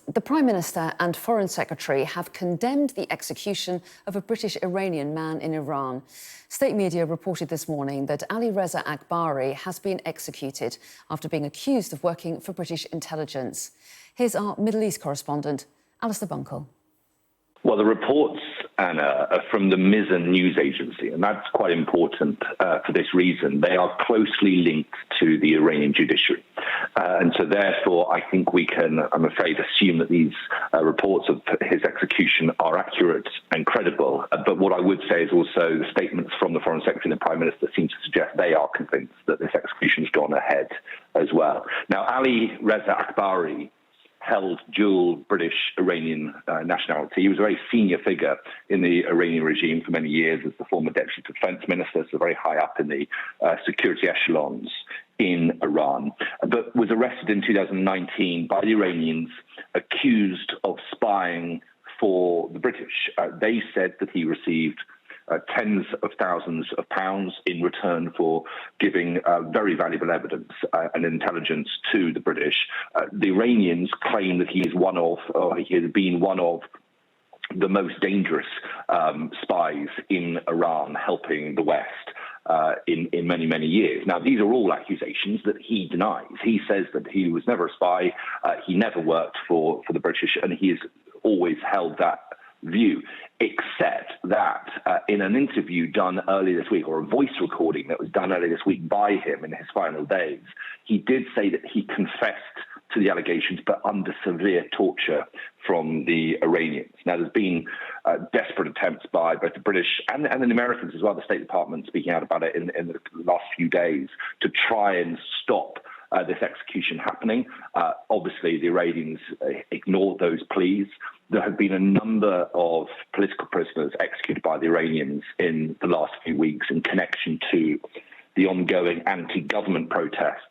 The Prime Minister and Foreign Secretary have condemned the execution of a British-Iranian man in Iran. State media reported this morning that Alireza Akbari has been executed after being accused of working for British intelligence. Here's our Middle East correspondent, Alistair Bunkel. Well, the reports, Anna, are from the Mizan news agency, and that's quite important for this reason. They are closely linked to the Iranian judiciary. And so therefore, I think we can, I'm afraid, assume that these reports of his execution are accurate and credible. But what I would say is also the statements from the Foreign Secretary and the Prime Minister seem to suggest they are convinced that this execution has gone ahead as well. Now, Alireza Akbari held dual British-Iranian nationality. He was a very senior figure in the Iranian regime for many years as the former Deputy Defence Minister, so very high up in the security echelons in Iran, but was arrested in 2019 by the Iranians, accused of spying for the British. They said that he received tens of thousands of pounds in return for giving very valuable evidence and intelligence to the British. The Iranians claim that he is he has been one of the most dangerous spies in Iran, helping the West in many, many years. Now, these are all accusations that he denies. He says that he was never a spy, he never worked for the British, and he has always held that view, except that in an interview done earlier this week, or a voice recording that was done earlier this week by him in his final days, he did say that he confessed to the allegations, but under severe torture from the Iranians. Now, there's been desperate attempts by both the British and the Americans as well, the State Department speaking out about it in the last few days, to try and stop this execution happening. Obviously, the Iranians ignored those pleas. There have been a number of political prisoners executed by the Iranians in the last few weeks in connection to the ongoing anti-government protests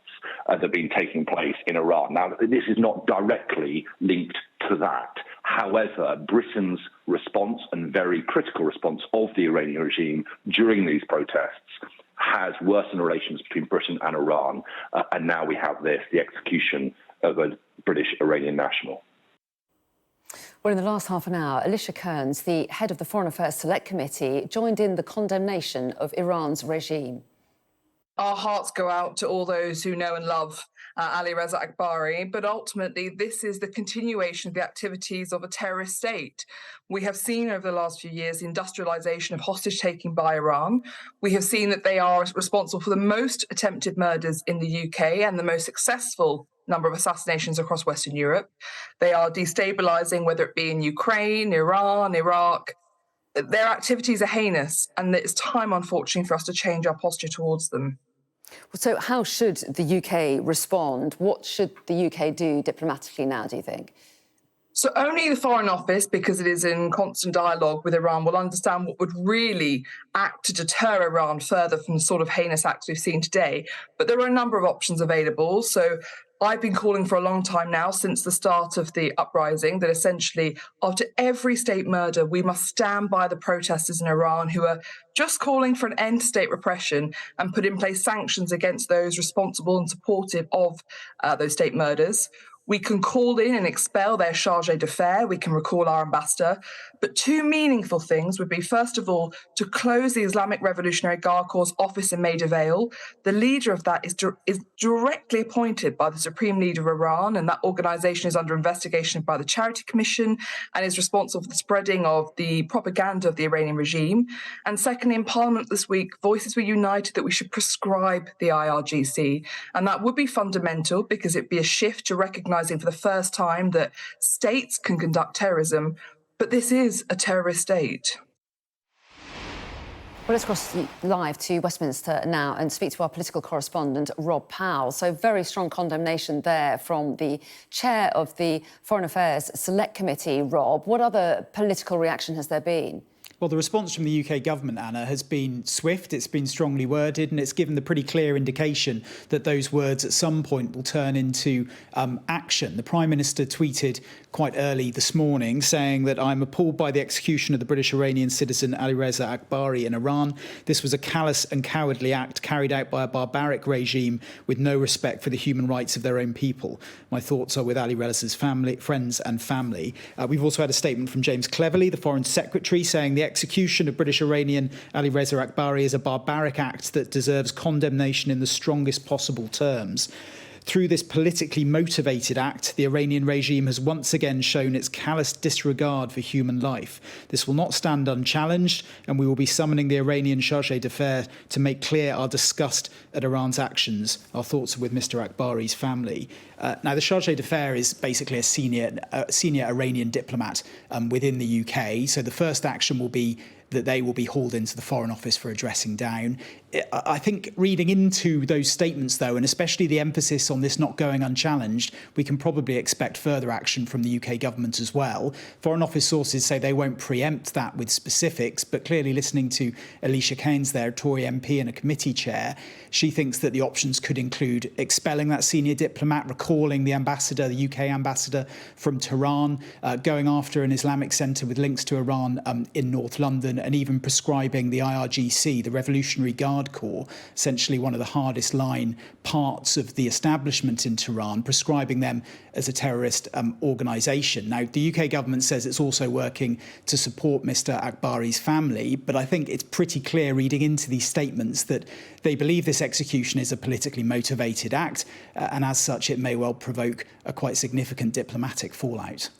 that have been taking place in Iran. Now, this is not directly linked to that. However, Britain's response, and very critical response of the Iranian regime during these protests, has worsened relations between Britain and Iran. And now we have the execution of a British-Iranian national. Well, in the last half an hour, Alicia Kearns, the head of the Foreign Affairs Select Committee, joined in the condemnation of Iran's regime. Our hearts go out to all those who know and love Alireza Akbari, but ultimately this is the continuation of the activities of a terrorist state. We have seen over the last few years the industrialization of hostage-taking by Iran. We have seen that they are responsible for the most attempted murders in the UK and the most successful number of assassinations across Western Europe. They are destabilizing, whether it be in Ukraine, Iran, Iraq. Their activities are heinous, and it's time, unfortunately, for us to change our posture towards them. So how should the UK respond? What should the UK do diplomatically now, do you think? So only the Foreign Office, because it is in constant dialogue with Iran, will understand what would really act to deter Iran further from the sort of heinous acts we've seen today. But there are a number of options available. So I've been calling for a long time now, since the start of the uprising, that essentially after every state murder, we must stand by the protesters in Iran who are just calling for an end to state repression and put in place sanctions against those responsible and supportive of those state murders. We can call in and expel their charge d'affaires. We can recall our ambassador. But two meaningful things would be, first of all, to close the Islamic Revolutionary Guard Corps' office in Maida Vale. The leader of that is directly appointed by the Supreme Leader of Iran, and that organisation is under investigation by the Charity Commission and is responsible for the spreading of the propaganda of the Iranian regime. And secondly, in Parliament this week, voices were united that we should prescribe the IRGC. And that would be fundamental, because it'd be a shift to recognise for the first time that states can conduct terrorism, but this is a terrorist state. Well, let's cross live to Westminster now and speak to our political correspondent, Rob Powell. So very strong condemnation there from the chair of the Foreign Affairs Select Committee, Rob. What other political reaction has there been? Well, the response from the UK government, Anna, has been swift, it's been strongly worded, and it's given the pretty clear indication that those words at some point will turn into action. The Prime Minister tweeted quite early this morning saying that I'm appalled by the execution of the British-Iranian citizen Alireza Akbari in Iran. This was a callous and cowardly act carried out by a barbaric regime with no respect for the human rights of their own people. My thoughts are with Alireza's family, friends and family. We've also had a statement from James Cleverly, the Foreign Secretary, saying the execution of British-Iranian Alireza Akbari is a barbaric act that deserves condemnation in the strongest possible terms. Through this politically motivated act, the Iranian regime has once again shown its callous disregard for human life. This will not stand unchallenged, and we will be summoning the Iranian chargé d'affaires to make clear our disgust at Iran's actions. Our thoughts are with Mr. Akbari's family. Now, the chargé d'affaires is basically a senior Iranian diplomat within the UK, so the first action will be that they will be hauled into the Foreign Office for a dressing down. I think reading into those statements, though, and especially the emphasis on this not going unchallenged, we can probably expect further action from the UK government as well. Foreign Office sources say they won't preempt that with specifics, but clearly listening to Alicia Kearns there, Tory MP and a committee chair, she thinks that the options could include expelling that senior diplomat, recalling the ambassador, the UK ambassador from Tehran, going after an Islamic centre with links to Iran in North London, and even prescribing the IRGC, the Revolutionary Guard Corps, essentially one of the hardest line parts of the establishment in Tehran, prescribing them as a terrorist organisation. Now, the UK government says it's also working to support Mr. Akbari's family, but I think it's pretty clear reading into these statements that they believe this execution is a politically motivated act, and as such, it may well provoke a quite significant diplomatic fallout.